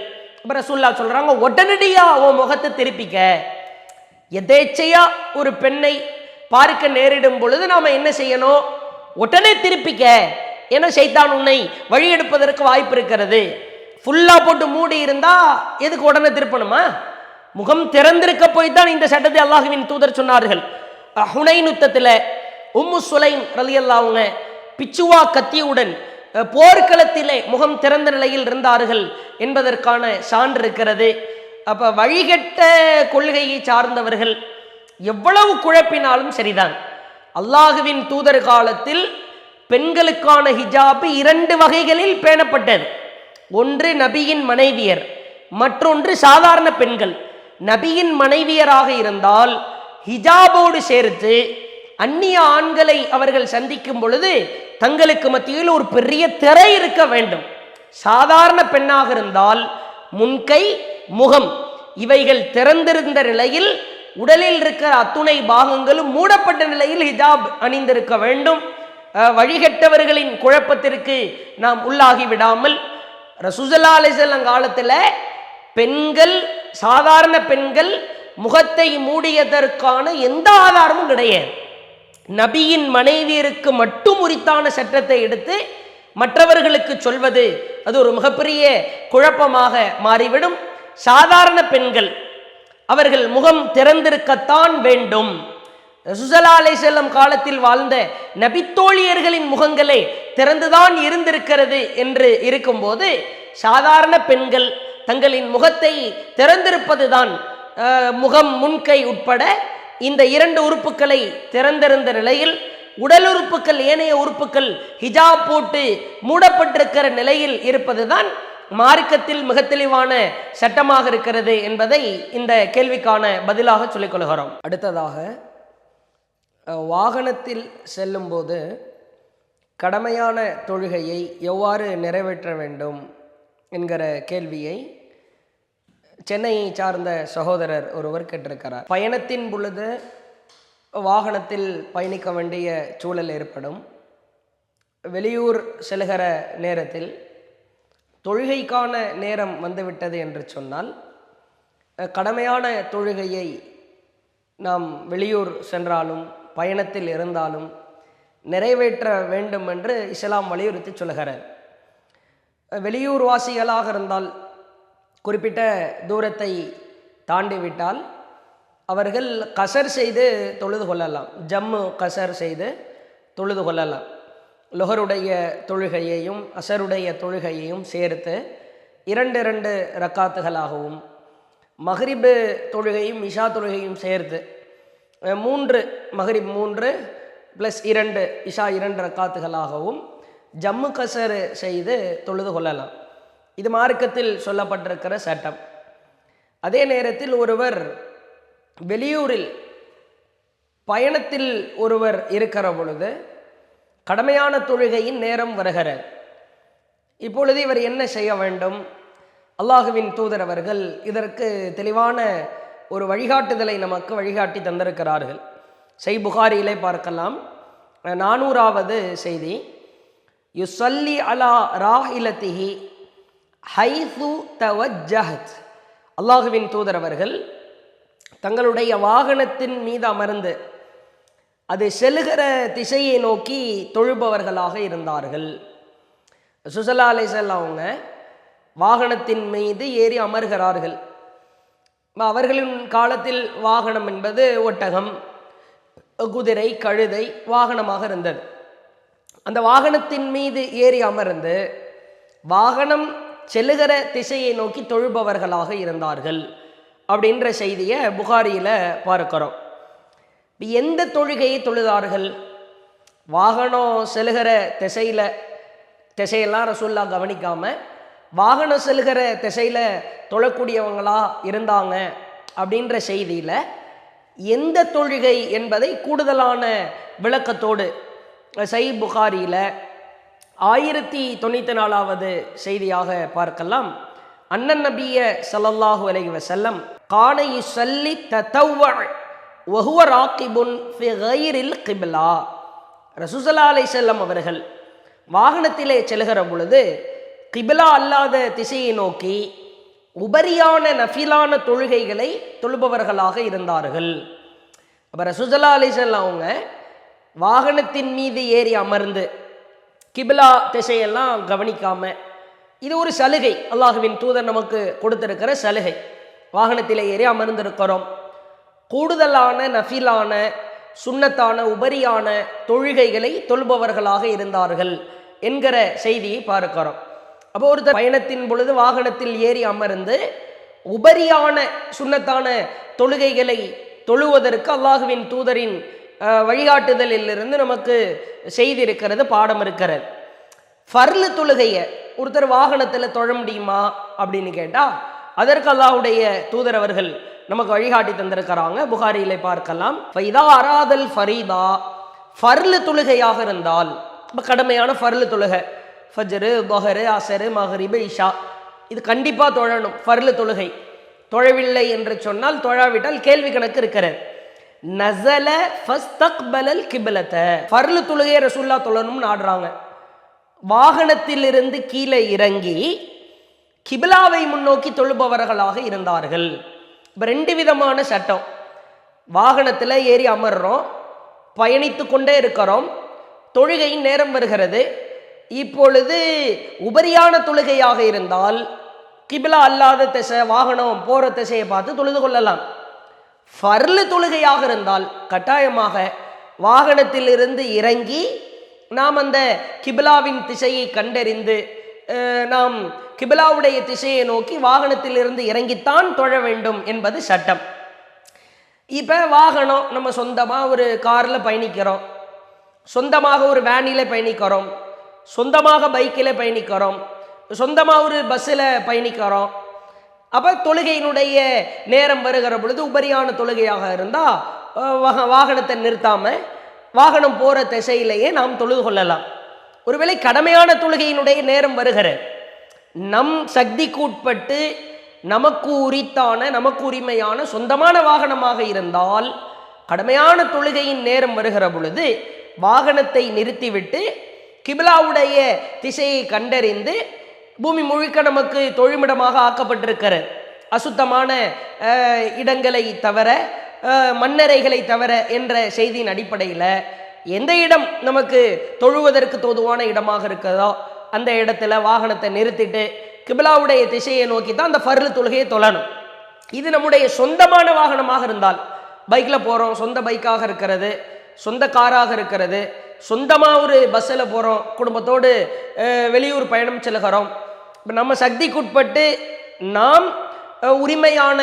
ரசூலுல்லாஹ் சொல்றாங்க, உடனடியா உன் முகத்தை திருப்பிக்க. எதேச்சையா ஒரு பெண்ணை பார்க்க நேரிடும் பொழுது நாம என்ன செய்யணும்? உடனே திருப்பிக்க. ஏன்னா ஷைத்தான் உன்னை வழி எடுப்பதற்கு வாய்ப்பு இருக்கிறது. ஃபுல்லா போட்டு மூடி இருந்தா எதுக்கு உடனே திருப்பணுமா? முகம் திறந்திருக்க போய்தான் இந்த சட்டத்தை அல்லாஹுவின் தூதர் சொன்னார்கள். ஹுனைன் யுத்தத்தில் உம்மு சுலைம் ரலியல்லாஹு அவங்க பிச்சுவா கத்தியுடன் போர்க்களத்திலே முகம் திறந்த நிலையில் இருந்தார்கள் என்பதற்கான சான்று இருக்கிறது. அப்ப வழிகட்ட கொள்கையை சார்ந்தவர்கள் எவ்வளவு குழப்பினாலும் சரிதான். அல்லாஹுவின் தூதர் காலத்தில் பெண்களுக்கான ஹிஜாப் 2 வகைகளில் பேணப்பட்டது. ஒன்று நபியின் மனைவியர், மற்றொன்று சாதாரண பெண்கள். நபியின் மனைவியராக இருந்தால் ஹிஜாபோடு சேர்த்து அந்நிய ஆண்களை அவர்கள் சந்திக்கும் பொழுது தங்களுக்கு மத்தியில் ஒரு பெரிய திரை இருக்க வேண்டும். சாதாரண பெண்ணாக இருந்தால் முன்கை, முகம் இவைகள் திறந்திருந்த நிலையில் உடலில் இருக்கிற அத்துணை பாகங்களும் மூடப்பட்ட நிலையில் ஹிஜாப் அணிந்திருக்க வேண்டும். வழிகட்டவர்களின் குழப்பத்திற்கு நாம் உள்ளாகி விடாமல், ரசூலுல்லாஹி ஸல்லல்லாஹு அலைஹி வஸல்லம் காலத்தில் பெண்கள், சாதாரண பெண்கள் முகத்தை மூடியதற்கான எந்த ஆதாரமும் கிடையாது. நபியின் மனைவியருக்கு மட்டும் உரித்தான சட்டத்தை எடுத்து மற்றவர்களுக்கு சொல்வது அது ஒரு மிகப்பெரிய குழப்பமாக மாறிவிடும். சாதாரண பெண்கள் அவர்கள் முகம் திறந்திருக்கத்தான் வேண்டும். ஸல்லல்லாஹு அலைஹி வஸல்லம் காலத்தில் வாழ்ந்த நபித்தோழியர்களின் முகங்களே திறந்துதான் இருந்திருக்கிறது என்று இருக்கும்போது, சாதாரண பெண்கள் தங்களின் முகத்தை திறந்திருப்பதுதான், முகம், முன்கை உட்பட இந்த 2 உறுப்புகளை திறந்திருந்த நிலையில் உடல் உறுப்புகள், ஏனைய உறுப்புகள் ஹிஜாப் போட்டு மூடப்பட்டிருக்கிற நிலையில் இருப்பதுதான் மார்க்கத்தில் மிக தெளிவான சட்டமாக இருக்கிறது என்பதை இந்த கேள்விக்கான பதிலாக சொல்லிக் கொள்கிறோம். அடுத்ததாக, வாகனத்தில் செல்லும்போது கடமையான தொழுகையை எவ்வாறு நிறைவேற்ற வேண்டும் என்கிற கேள்வியை சென்னையை சார்ந்த சகோதரர் ஒருவர் கேட்டிருக்கிறார். பயணத்தின் பொழுது வாகனத்தில் பயணிக்க வேண்டிய சூழல் ஏற்படும். வெளியூர் செல்கிற நேரத்தில் தொழுகைக்கான நேரம் வந்துவிட்டது என்று சொன்னால், கடமையான தொழுகையை நாம் வெளியூர் சென்றாலும் பயணத்தில் இருந்தாலும் நிறைவேற்ற வேண்டும் என்று இஸ்லாம் வலியுறுத்தி சொல்கிறார். வெளியூர் வாசிகளாக இருந்தால், குறிப்பிட்ட தூரத்தை தாண்டிவிட்டால் அவர்கள் கசர் செய்து தொழுது கொள்ளலாம். ஜம்மு கசர் செய்து தொழுது கொள்ளலாம். லொஹருடைய தொழுகையையும் அசருடைய தொழுகையையும் சேர்த்து 2 ரக்காத்துகளாகவும், மஹ்ரிபு தொழுகையும் இஷா தொழுகையும் சேர்த்து 3, மஹ்ரிப் 3 + 2 இஷா 2 ரக்காத்துகளாகவும் ஜம்மு கசர் செய்து தொழுது கொள்ளலாம். இது மார்க்கத்தில் சொல்லப்பட்டிருக்கிற சட்டம். அதே நேரத்தில் ஒருவர் வெளியூரில் பயணத்தில் ஒருவர் இருக்கிற பொழுது கடமையான தொழுகையின் நேரம் வருகிறது. இப்பொழுது இவர் என்ன செய்ய வேண்டும்? அல்லாஹுவின் தூதர் அவர்கள் இதற்கு தெளிவான ஒரு வழிகாட்டுதலை நமக்கு வழிகாட்டி தந்திருக்கிறார்கள். சஹீஹ் புகாரியிலே பார்க்கலாம், 400வது செய்தி, யுஸல்லி அலா ராஹிலத்திஹி ஹைது தவஜ்ஜஹத். அல்லாஹுவின் தூதர் அவர்கள் தங்களுடைய வாகனத்தின் மீது அமர்ந்து அது செல்லுகிற திசையை நோக்கி தொழுபவர்களாக இருந்தார்கள். ஸல்லல்லாஹு அலைஹி வஸல்லம் அவங்க வாகனத்தின் மீது ஏறி அமர்கிறார்கள். அவர்களின் காலத்தில் வாகனம் என்பது ஒட்டகம், குதிரை, கழுதை வாகனமாக இருந்தது. அந்த வாகனத்தின் மீது ஏறி அமர்ந்து வாகனம் செல்லுகிற திசையை நோக்கி தொழுபவர்களாக இருந்தார்கள் அப்படின்ற செய்தியை புகாரியில் பார்க்கிறோம். எந்த தொழுகையை தொழுதார்கள்? வாகனம் செல்லுகிற திசையெல்லாம் ரசூல்லா கவனிக்காமல் வாகனம் செல்லுகிற திசையில் தொழக்கூடியவங்களா இருந்தாங்க அப்படின்ற செய்தியில் எந்த தொழுகை என்பதை கூடுதலான விளக்கத்தோடு சஹீஹ் புகாரியில் 1094வது செய்தியாக பார்க்கலாம். அன்னன் நபிய ஸல்லல்லாஹு அலைஹி வஸல்லம் கான யுஸல்லி ததவ்வ வஹுவ ராகிபுன் ஃபி கைரில் கிப்லா. ரசூல் ஸல்லல்லாஹு அலைஹி வஸல்லம் அவர்கள் வாகனத்திலே செல்கிற பொழுது கிப்லா அல்லாத திசையை நோக்கி உபரியான நஃபிலான தொழுகைகளை தொழுபவர்களாக இருந்தார்கள். அப்போ ரசூல் ஸல்லல்லாஹு அலைஹி வஸல்லம் அவங்க வாகனத்தின் மீது ஏறி அமர்ந்து கிப்லா திசையெல்லாம் கவனிக்காம, இது ஒரு சலுகை, அல்லாஹுவின் தூதர் நமக்கு கொடுத்திருக்கிற சலுகை. வாகனத்தில் ஏறி அமர்ந்திருக்கிறோம், கூடுதலான நஃபிலான சுன்னத்தான உபரியான தொழுகைகளை தொழுபவர்களாக இருந்தார்கள் என்கிற செய்தியை பார்க்கிறோம். அப்போ ஒருத்தர் பயணத்தின் பொழுது வாகனத்தில் ஏறி அமர்ந்து உபரியான சுன்னத்தான தொழுகைகளை தொழுவதற்கு அல்லாஹுவின் தூதரின் வழிகாட்டுதலிலிருந்து நமக்கு செய்தி இருக்கிறது, பாடம் இருக்கிறது. ஃபர்லு தொழுகையை ஒருத்தர் வாகனத்தில் தொழ முடியுமா அப்படின்னு கேட்டால் அதற்கு அல்லாஹுடைய தூதர் அவர்கள் நமக்கு வழிகாட்டி தந்திருக்கிறாங்க. புகாரியிலே பார்க்கலாம், ஃபைதா அராதல் ஃபரீதா, ஃபர்லு தொழுகையாக இருந்தால், கடமையான ஃபர்லு தொழுகை ஃபஜ்ரு, பஹரு, அசரு, மஹ்ரிபு, இஷா இது கண்டிப்பாக தொழணும். ஃபர்லு தொழுகை தொழவில்லை என்று சொன்னால், தொழாவிட்டால் கேள்வி கணக்கு இருக்கிறது. நஸல ஃபஸ்தக்பலல் கிப்லத, ஃபர்லு தொழுகையை ரசூல்லா தொழணும்னு ஆடுறாங்க. வாகனத்திலிருந்து கீழே இறங்கி கிபிலாவை முன்னோக்கி தொழுபவர்களாக இருந்தார்கள். இப்போ 2 விதமான சட்டம். வாகனத்தில் ஏறி அமர்றோம், பயணித்து கொண்டே இருக்கிறோம், தொழுகையின் நேரம் வருகிறது. இப்பொழுது உபரியான தொழுகையாக இருந்தால் கிபிலா அல்லாத திசை, வாகனம் போகிற திசையை பார்த்து தொழுது கொள்ளலாம். ஃபர்லு தொழுகையாக இருந்தால் கட்டாயமாக வாகனத்தில் இருந்து இறங்கி நாம் அந்த கிபிலாவின் திசையை கண்டறிந்து நாம் கிபிலாவுடைய திசையை நோக்கி வாகனத்தில் இருந்து இறங்கித்தான் தொழ வேண்டும் என்பது சட்டம். இப்போ வாகனம் நம்ம சொந்தமாக ஒரு காரில் பயணிக்கிறோம், சொந்தமாக ஒரு வேனில் பயணிக்கிறோம், சொந்தமாக பைக்கில் பயணிக்கிறோம், சொந்தமாக ஒரு பஸ்ஸில் பயணிக்கிறோம். அப்போ தொழுகையினுடைய நேரம் வருகிற பொழுது உபரியான தொழுகையாக இருந்தால் வாகனத்தை நிறுத்தாமல் வாகனம் போகிற திசையிலேயே நாம் தொழுது கொள்ளலாம். ஒருவேளை கடமையான தொழுகையினுடைய நேரம் வருகிற நம் சக்திக்கு உட்பட்டு நமக்கு உரித்தான, நமக்கு உரிமையான சொந்தமான வாகனமாக இருந்தால் கடமையான தொழுகையின் நேரம் வருகிற பொழுது வாகனத்தை நிறுத்திவிட்டு கிபிலாவுடைய திசையை கண்டறிந்து, பூமி முழுக்க நமக்கு தொழுமிடமாக ஆக்கப்பட்டிருக்கிற அசுத்தமான இடங்களை தவிர, மண்ணறைகளை தவிர என்ற செய்தியின் அடிப்படையில் எந்த இடம் நமக்கு தொழுவதற்கு தோதுவான இடமாக இருக்கிறதோ அந்த இடத்துல வாகனத்தை நிறுத்திட்டு கிபிலாவுடைய திசையை நோக்கி தான் அந்த ஃபர்லு தொழுகையை தொழணும். இது நம்முடைய சொந்தமான வாகனமாக இருந்தால், பைக்கில் போகிறோம், சொந்த பைக்காக இருக்கிறது, சொந்த காராக இருக்கிறது, சொந்தமாக ஒரு பஸ்ஸில் போகிறோம், குடும்பத்தோடு வெளியூர் பயணம் செல்கிறோம். இப்போ நம்ம சக்திக்குட்பட்டு நாம் உரிமையான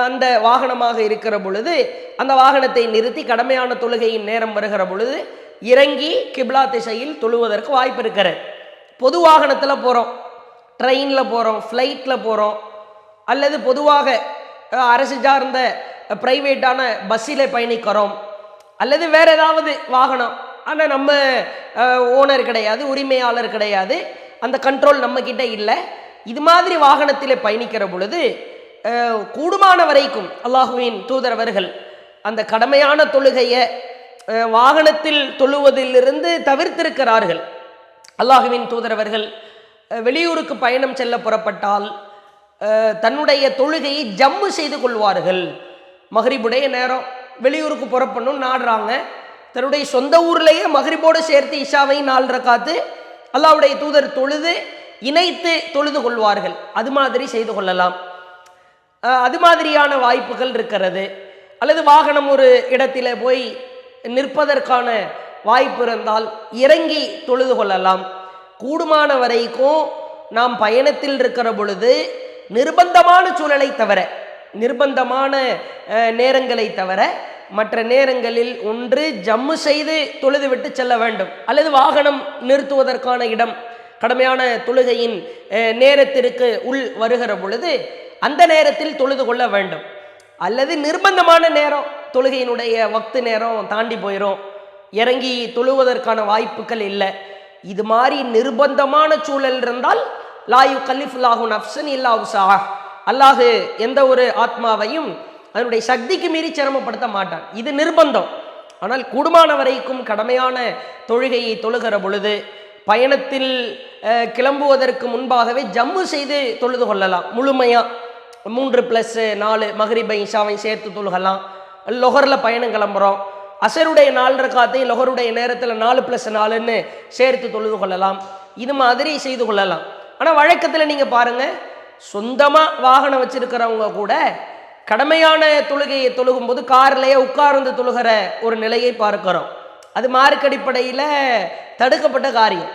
அந்த வாகனமாக இருக்கிற பொழுது அந்த வாகனத்தை நிறுத்தி கடமையான தொழுகையின் நேரம் வருகிற பொழுது இறங்கி கிப்லா திசையில் தொழுவதற்கு வாய்ப்பு இருக்கிறது. பொது வாகனத்தில் போகிறோம், ட்ரெயினில் போகிறோம், ஃப்ளைட்டில் போகிறோம், அல்லது பொதுவாக அரசு சார்ந்த ப்ரைவேட்டான பஸ்ஸில் பயணிக்கிறோம், அல்லது வேறு ஏதாவது வாகனம், ஆனால் நம்ம ஓனர் கிடையாது, உரிமையாளர் கிடையாது, அந்த கண்ட்ரோல் நம்மக்கிட்ட இல்லை. இது மாதிரி வாகனத்தில் பயணிக்கிற பொழுது கூடுமான வரைக்கும் அல்லாஹுவின் தூதர் அவர்கள் அந்த கடமையான தொழுகையை வாகனத்தில் தொழுவதிலிருந்து தவிர்த்திருக்கிறார்கள். அல்லாஹுவின் தூதர் அவர்கள் வெளியூருக்கு பயணம் செல்ல புறப்பட்டால் தன்னுடைய தொழுகையை ஜம்மு செய்து கொள்வார்கள். மஹ்ரிபுடைய நேரம் வெளியூருக்கு புறப்படணும்னு நாடுறாங்க, தன்னுடைய சொந்த ஊர்லேயே மஹ்ரிபோடு சேர்த்து இஷாவை 4 ரக்காத்து அல்லாஹ்வுடைய தூதர் தொழுது இணைத்து தொழுது கொள்வார்கள். அது மாதிரி செய்து கொள்ளலாம். அது மாதிரியான வாய்ப்புகள் இருக்கிறது. அல்லது வாகனம் ஒரு இடத்தில் போய் நிற்பதற்கான வாய்ப்பு இருந்தால் இறங்கி தொழுது கொள்ளலாம். கூடுமான வரைக்கும் நாம் பயணத்தில் இருக்கிற பொழுது நிர்பந்தமான சூழலை தவிர, நிர்பந்தமான நேரங்களை தவிர மற்ற நேரங்களில் ஒன்று ஜம்மு செய்து தொழுது விட்டு செல்ல வேண்டும், அல்லது வாகனம் நிறுத்துவதற்கான இடம் கடமையான தொழுகையின் நேரத்திற்கு உள் வருகிற பொழுது அந்த நேரத்தில் தொழுது கொள்ள வேண்டும். அல்லது நிர்பந்தமான நேரம், தொழுகையினுடைய வக்து நேரம் தாண்டி போயிடும், இறங்கி தொழுவதற்கான வாய்ப்புகள் இல்லை. இது மாதிரி நிர்பந்தமான சூழல் இருந்தால் லா யுகல்லிஃபுல்லாஹு நஃப்ஸன் இல்லா உஸாஹா, அல்லாஹ் எந்த ஒரு ஆத்மாவையும் அதனுடைய சக்திக்கு மீறி சிரமப்படுத்த மாட்டான். இது நிர்பந்தம். ஆனால் கூடுமான வரைக்கும் கடமையான தொழுகையை தொழுகிற பொழுது பயணத்தில் கிளம்புவதற்கு முன்பாகவே ஜம்மு செய்து தொழுது கொள்ளலாம். முழுமையாக 3+4 மஹ்ரிபை இஷாவை சேர்த்து தொழுகலாம். லொஹரில் பயணம் கிளம்புறோம், அசருடைய 4 ரக்காத்தையும் லொஹருடைய நேரத்தில் 4+4ன்னு சேர்த்து தொழுது கொள்ளலாம். இது மாதிரி செய்து கொள்ளலாம். ஆனால் வழக்கத்தில் நீங்கள் பாருங்கள், சொந்தமாக வாகனம் வச்சிருக்கிறவங்க கூட கடமையான தொழுகையை தொழுகும்போது கார்லேயே உட்கார்ந்து தொழுகிற ஒரு நிலையை பார்க்கிறோம். அது மார்க் அடிப்படையில் தடுக்கப்பட்ட காரியம்.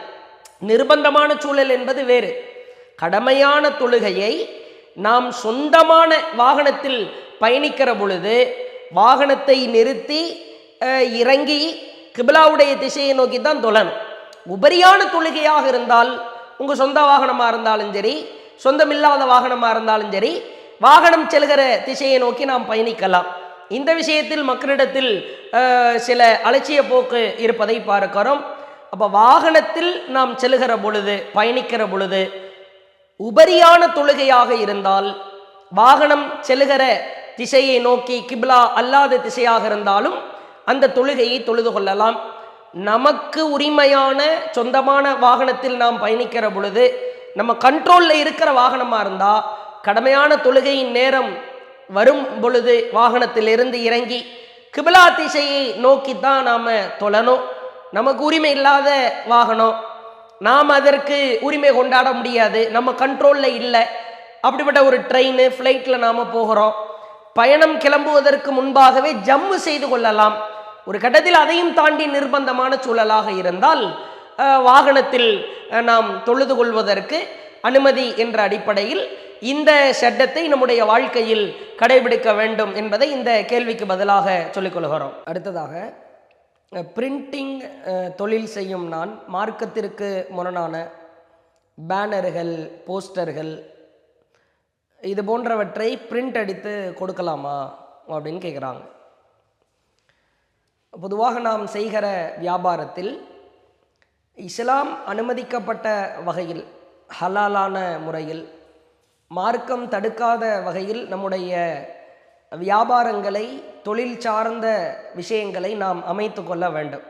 நிர்பந்தமான சூழல் என்பது வேறு. கடமையான தொழுகையை நாம் சொந்தமான வாகனத்தில் பயணிக்கிற பொழுது வாகனத்தை நிறுத்தி இறங்கி கிபிலாவுடைய திசையை நோக்கி தான் தொழணும். உபரியான தொழுகையாக இருந்தால் உங்கள் சொந்த வாகனமாக இருந்தாலும் சரி, சொந்தமில்லாத வாகனமாக இருந்தாலும் சரி, வாகனம் செல்கிற திசையை நோக்கி நாம் பயணிக்கலாம். இந்த விஷயத்தில் மக்களிடத்தில் சில அலட்சிய போக்கு இருப்பதை பார்க்கிறோம். அப்போ வாகனத்தில் நாம் செல்லுகிற பொழுது, பயணிக்கிற பொழுது உபரியான தொழுகையாக இருந்தால், வாகனம் செல்லுகிற திசையை நோக்கி கிப்லா அல்லாத திசையாக இருந்தாலும் அந்த தொழுகையை தொழுது கொள்ளலாம். நமக்கு உரிமையான சொந்தமான வாகனத்தில் நாம் பயணிக்கிற பொழுது, நம்ம கண்ட்ரோலில் இருக்கிற வாகனமாக இருந்தால், கடமையான தொழுகையின் நேரம் வரும் பொழுது வாகனத்திலிருந்து இறங்கி கிப்லா திசையை நோக்கித்தான் நாம் தொழணும். நமக்கு உரிமை இல்லாத வாகனம், நாம் அதற்கு உரிமை கொண்டாட முடியாது, நம்ம கண்ட்ரோலில் இல்லை. அப்படிப்பட்ட ஒரு ட்ரெயின், ஃப்ளைட்டில் நாம் போகிறோம், பயணம் கிளம்புவதற்கு முன்பாகவே ஜம்மு செய்து கொள்ளலாம். ஒரு கட்டத்தில் அதையும் தாண்டி நிர்பந்தமான சூழலாக இருந்தால் வாகனத்தில் நாம் தொழுது கொள்வதற்கு அனுமதி என்ற அடிப்படையில் இந்த சட்டத்தை நம்முடைய வாழ்க்கையில் கடைபிடிக்க வேண்டும் என்பதை இந்த கேள்விக்கு பதிலாக சொல்லிக்கொள்கிறோம். அடுத்ததாக, பிரிண்டிங் தொழில் செய்யும் நான் மார்க்கத்திற்கு முரணான பேனர்கள், போஸ்டர்கள் இது போன்றவற்றை பிரிண்ட் அடித்து கொடுக்கலாமா அப்படின்னு கேட்குறாங்க. பொதுவாக நாம் செய்கிற வியாபாரத்தில் இஸ்லாம் அனுமதிக்கப்பட்ட வகையில், ஹலாலான முறையில், மார்க்கம் தடுக்காத வகையில் நம்முடைய வியாபாரங்களை, தொழில் சார்ந்த விஷயங்களை நாம் அமைத்து கொள்ள வேண்டும்.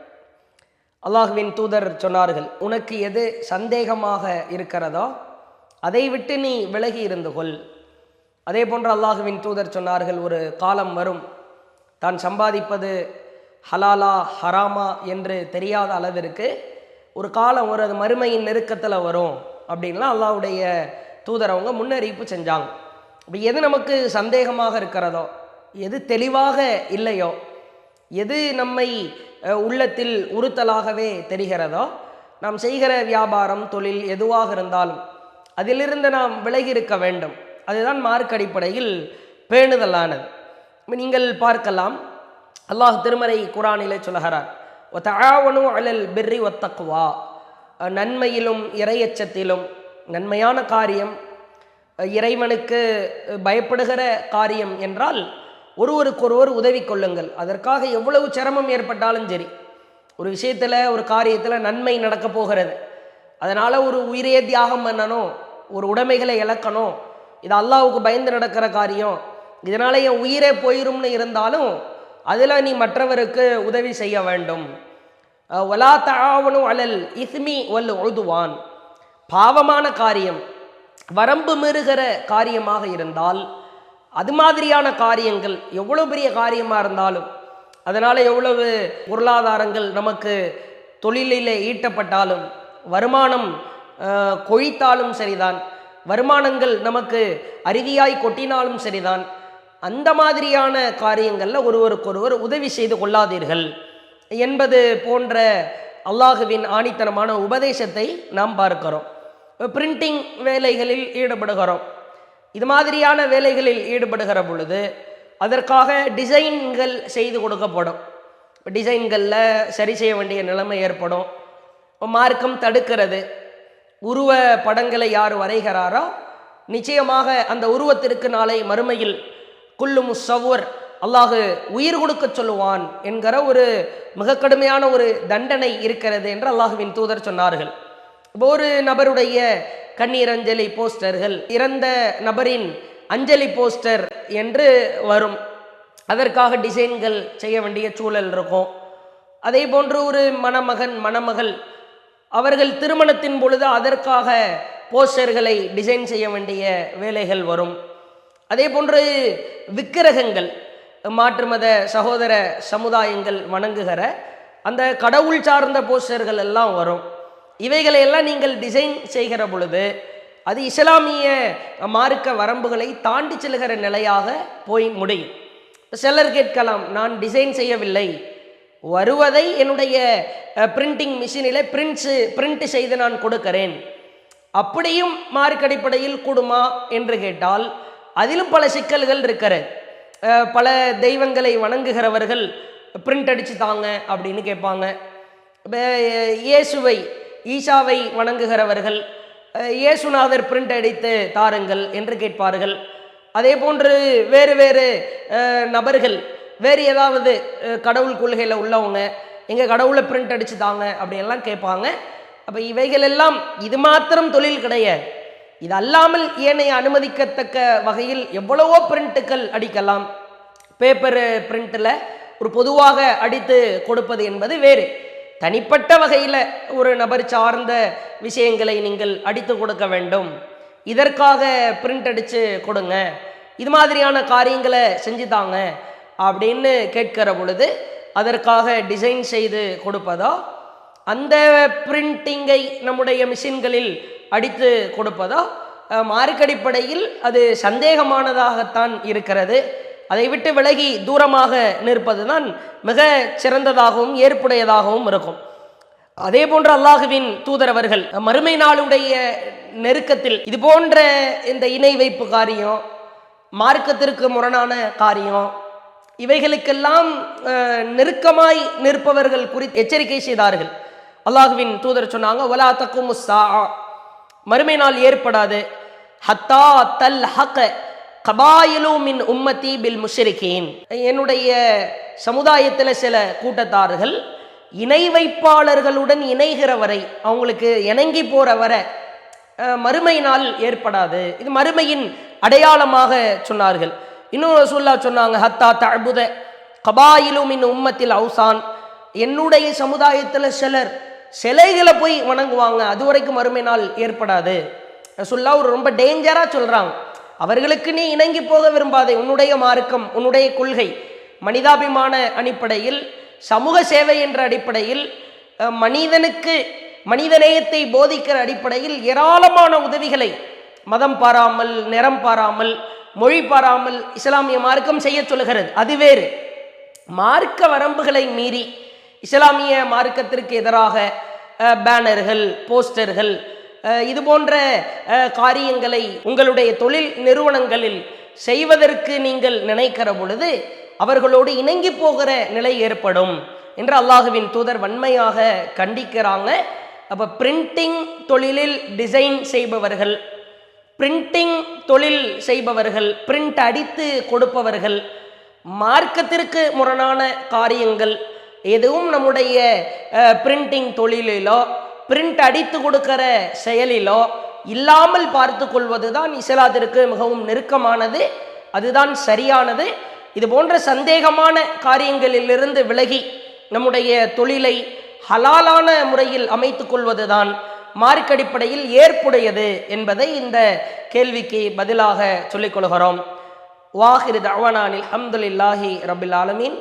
அல்லாஹ்வின் தூதர் சொன்னார்கள், உனக்கு எது சந்தேகமாக இருக்கிறதோ அதை விட்டு நீ விலகி இருந்து கொள். அதே போன்று அல்லாஹ்வின் தூதர் சொன்னார்கள், ஒரு காலம் வரும், தான் சம்பாதிப்பது ஹலாலா ஹராமா என்று தெரியாத அளவிற்கு ஒரு காலம் வரும், அது மறுமையின் நெருக்கத்தில் வரும் அப்படின்லாம் அல்லாஹ்வுடைய தூதர் அவங்க முன்னறிவிப்பு செஞ்சாங்க. இப்போ எது நமக்கு சந்தேகமாக இருக்கிறதோ, எது தெளிவாக இல்லையோ, எது நம்மை உள்ளத்தில் உறுத்தலாகவே தெரிகிறதோ, நாம் செய்கிற வியாபாரம், தொழில் எதுவாக இருந்தாலும் அதிலிருந்து நாம் விலகி இருக்க வேண்டும். அதுதான் மார்க்க அடிப்படையில் பேணுதலானது. நீங்கள் பார்க்கலாம், அல்லாஹ் திருமறை குர்ஆனிலே சொல்கிறார், வதஆவனு அலல் பிர்ரி வத்தக்வா, நன்மையிலும் இறையச்சத்திலும், நன்மையான காரியம், இறைவனுக்கு பயப்படுகிற காரியம் என்றால் ஒருவருக்கொருவர் உதவி கொள்ளுங்கள். அதற்காக எவ்வளவு சிரமம் ஏற்பட்டாலும் சரி, ஒரு விஷயத்தில், ஒரு காரியத்தில் நன்மை நடக்க போகிறது, அதனால் ஒரு உயிரையே தியாகம் பண்ணணும், ஒரு உடைமைகளை இழக்கணும், இது அல்லாஹ்வுக்கு பயந்து நடக்கிற காரியம், இதனால் என் உயிரே போயிரும்னு இருந்தாலும் அதில் நீ மற்றவருக்கு உதவி செய்ய வேண்டும். வலா தஆவனு அலல் இஸ்மி வல் உதுவான், பாவமான காரியம், வரம்பு மீறுகிற காரியமாக இருந்தால், அது மாதிரியான காரியங்கள் எவ்வளோ பெரிய காரியமாக இருந்தாலும், அதனால் எவ்வளவு பொருளாதாரங்கள் நமக்கு தொழிலிலே ஈட்டப்பட்டாலும், வருமானம் கொழித்தாலும் சரிதான், வருமானங்கள் நமக்கு அருவியாய் கொட்டினாலும் சரிதான், அந்த மாதிரியான காரியங்களில் ஒருவருக்கொருவர் உதவி செய்து கொள்ளாதீர்கள் என்பது போன்ற அல்லாஹுவின் ஆணித்தனமான உபதேசத்தை நாம் பார்க்கிறோம். பிரிண்டிங் வேலைகளில் ஈடுபடுகிறோம், இது மாதிரியான வேலைகளில் ஈடுபடுகிற பொழுது அதற்காக டிசைன்கள் செய்து கொடுக்கப்படும். டிசைன்களில் சரி செய்ய வேண்டிய நிலைமை ஏற்படும். மார்க்கம் தடுக்கிறது. உருவ படங்களை யார் வரைகிறாரோ நிச்சயமாக அந்த உருவத்திற்கு நாளை மறுமையில் குல்லு முஸ்ஸவ்வர், அல்லாஹு உயிர் கொடுக்க சொல்லுவான் என்கிற ஒரு மிக கடுமையான ஒரு தண்டனை இருக்கிறது என்று அல்லாஹுவின் தூதர் சொன்னார்கள். ஒரு நபருடைய கண்ணீர் அஞ்சலி போஸ்டர்கள், இறந்த நபரின் அஞ்சலி போஸ்டர் என்று வரும், அதற்காக டிசைன்கள் செய்ய வேண்டிய சூழல் இருக்கும். அதே போன்று ஒரு மணமகன், மணமகள், அவர்கள் திருமணத்தின் பொழுது அதற்காக போஸ்டர்களை டிசைன் செய்ய வேண்டிய வேலைகள் வரும். அதே போன்று விக்கிரகங்கள், மாற்று மத சகோதர சமுதாயங்கள் வணங்குகிற அந்த கடவுள் சார்ந்த போஸ்டர்கள் எல்லாம் வரும். இவைகளையெல்லாம் நீங்கள் டிசைன் செய்கிற பொழுது அது இஸ்லாமிய மார்க்க வரம்புகளை தாண்டி செல்கிற நிலையாக போய் முடியும். சிலர் கேட்கலாம், நான் டிசைன் செய்யவில்லை, வருவதை என்னுடைய பிரிண்டிங் மிஷினில் பிரிண்ட் செய்து நான் கொடுக்கிறேன், அப்படியும் மார்க்க அடிப்படையில் கூடுமா என்று கேட்டால் அதிலும் பல சிக்கல்கள் இருக்கிறது. பல தெய்வங்களை வணங்குகிறவர்கள் பிரிண்ட் அடித்து தாங்க அப்படின்னு கேட்பாங்க. இயேசுவை, ஈசாவை வணங்குகிறவர்கள் இயேசுநாதர் பிரிண்ட் அடித்து தாருங்கள் என்று கேட்பார்கள். அதே போன்று வேறு வேறு நபர்கள், வேறு ஏதாவது கடவுள் கொள்கையில் உள்ளவங்க எங்கள் கடவுளை பிரிண்ட் அடிச்சு தாங்க அப்படியெல்லாம் கேட்பாங்க. அப்போ இவைகள் எல்லாம் இது மாத்திரம் தொழில் கிடையாது. இது அல்லாமல் ஏனைய அனுமதிக்கத்தக்க வகையில் எவ்வளவோ பிரிண்ட்டுகள் அடிக்கலாம். பேப்பர் பிரிண்டில் ஒரு பொதுவாக அடித்து கொடுப்பது என்பது வேறு. தனிப்பட்ட வகையில் ஒரு நபர் சார்ந்த விஷயங்களை நீங்கள் அடித்து கொடுக்க வேண்டும், இதற்காக பிரிண்ட் அடித்து கொடுங்க, இது மாதிரியான காரியங்களை செஞ்சு தாங்க அப்படின்னு கேட்கிற பொழுது அதற்காக டிசைன் செய்து கொடுப்பதோ, அந்த பிரிண்டிங்கை நம்முடைய மிஷின்களில் அடித்து கொடுப்பதோ மார்க்கடிப்படையில் அது சந்தேகமானதாகத்தான் இருக்கிறது. அதை விட்டு விலகி தூரமாக நிற்பது தான் மிக சிறந்ததாகவும் ஏற்புடையதாகவும் இருக்கும். அதே போன்று அல்லாஹுவின் தூதரவர்கள் மறுமை நாளுடைய நெருக்கத்தில் இது போன்ற இந்த இணை வைப்பு காரியம், மார்க்கத்திற்கு முரணான காரியம், இவைகளுக்கெல்லாம் நெருக்கமாய் நிற்பவர்கள் குறித்து எச்சரிக்கை செய்தார்கள். அல்லாஹுவின் தூதர் சொன்னாங்க, வலா தக்குமு ஸாஅ, மறுமை நாள் ஏற்படாது, ஹத்தா தல் ஹக கபாயிலு மின் உம்மதி பில் முஷ்ரிகீன், என்னுடைய சமுதாயத்தில் சில கூட்டத்தார்கள் இணை வைப்பாளர்களுடன் இணைகிற வரை, அவங்களுக்கு இணங்கி போற வரை மறுமை நாள் ஏற்படாது. இது மறுமையின் அடையாளமாக சொன்னார்கள். இன்னும் ரசூலுல்லாஹ் சொன்னாங்க, ஹத்தா தஅபுத கபாயிலு மின் உம்மத்தில் அவுசான், என்னுடைய சமுதாயத்தில் சிலர் சிலைகளை போய் வணங்குவாங்க, அது வரைக்கும் மறுமை நாள் ஏற்படாது. ரசூலுல்லாஹ் ஒரு ரொம்ப டேஞ்சராக சொல்கிறாங்க. அவர்களுக்கு நீ இணங்கி போக விரும்பாதே, உன்னுடைய மார்க்கம், உன்னுடைய கொள்கை மனிதாபிமான அடிப்படையில், சமூக சேவை என்ற அடிப்படையில், மனிதனுக்கு மனிதநேயத்தை போதிக்கிற அடிப்படையில் ஏராளமான உதவிகளை மதம் பாராமல், நிறம் பாராமல், மொழி பாராமல் இஸ்லாமிய மார்க்கம் செய்ய சொல்லுகிறது. அது வேறு. மார்க்க வரம்புகளை மீறி இஸ்லாமிய மார்க்கத்திற்கு எதிராக பேனர்கள், போஸ்டர்கள், இது போன்ற காரியங்களை உங்களுடைய தொழில் நிறுவனங்களில் செய்வதற்கு நீங்கள் நினைக்கிற பொழுது அவர்களோடு இணங்கி போகிற நிலை ஏற்படும் என்று அல்லாஹுவின் தூதர் வன்மையாக கண்டிக்கிறாங்க. அப்போ பிரிண்டிங் தொழிலில் டிசைன் செய்பவர்கள், பிரிண்டிங் தொழில் செய்பவர்கள், பிரிண்ட் அடித்து கொடுப்பவர்கள், மார்க்கத்திற்கு முரணான காரியங்கள் எதுவும் நம்முடைய பிரிண்டிங் தொழிலிலோ பிரிண்ட் அடித்து கொடுக்கிற செயலிலோ இல்லாமல் பார்த்து கொள்வது தான் இஸ்லாத்திற்கு மிகவும் நெருக்கமானது, அதுதான் சரியானது. இது போன்ற சந்தேகமான காரியங்களிலிருந்து விலகி நம்முடைய தொழிலை ஹலாலான முறையில் அமைத்து கொள்வதுதான் மார்க்கடிப்படையில் ஏற்புடையது என்பதை இந்த கேள்விக்கு பதிலாக சொல்லிக் கொள்கிறோம். வாஹிரு தஅவானானில் அல்ஹம்துலில்லாஹி ரப்பில் ஆலமீன்.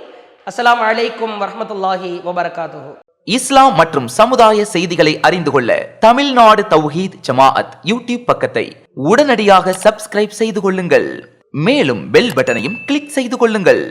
அஸ்ஸலாமு அலைக்கும் வரஹ்மத்துல்லாஹி வபரகாத்துஹு. இஸ்லாம் மற்றும் சமுதாய செய்திகளை அறிந்து கொள்ள தமிழ்நாடு தௌஹீத் ஜமாஅத் யூடியூப் பக்கத்தை உடனடியாக சப்ஸ்கிரைப் செய்து கொள்ளுங்கள். மேலும் பெல் பட்டனையும் கிளிக் செய்து கொள்ளுங்கள்.